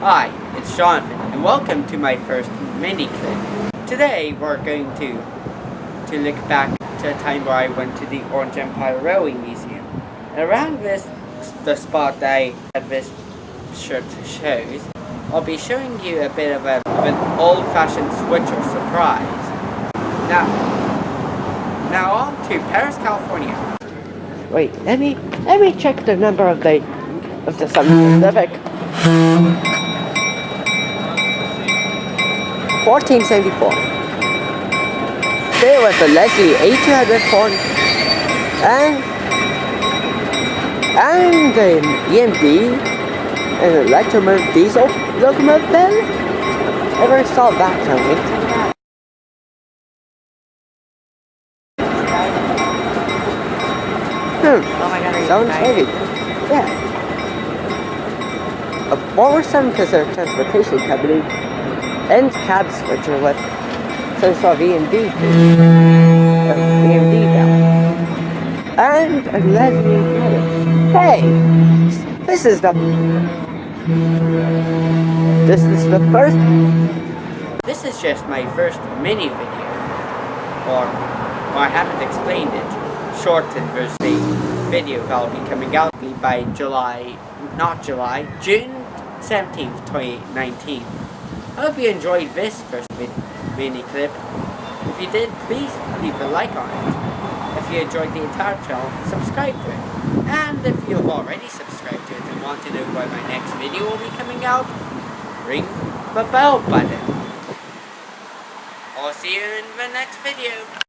Hi, it's Jonathan, and welcome to my first mini clip. Today we're going to look back to a time where I went to the Orange Empire Railway Museum. And around the spot that I had this shirt shows, I'll be showing you a bit of an old-fashioned switcher surprise. Now on to Perris, California. Wait, let me check the number of the Pacific. 1474. There was a Leslie 8204 and the EMD and the electromotive diesel locomotive. Ever saw that coming? Oh my god, sounds heavy. Yeah. What were some considered transportation company and cab switcher with some sort of EMD bell. And a Leslie. Hey, this is the first. This is just my first mini video, or I haven't explained it. Shortened version video that'll be coming out by June 17th, 2019. I hope you enjoyed this first mini clip. If you did, please leave a like on it. If you enjoyed the entire channel, subscribe to it. And if you have already subscribed to it and want to know when my next video will be coming out, ring the bell button. I'll see you in the next video.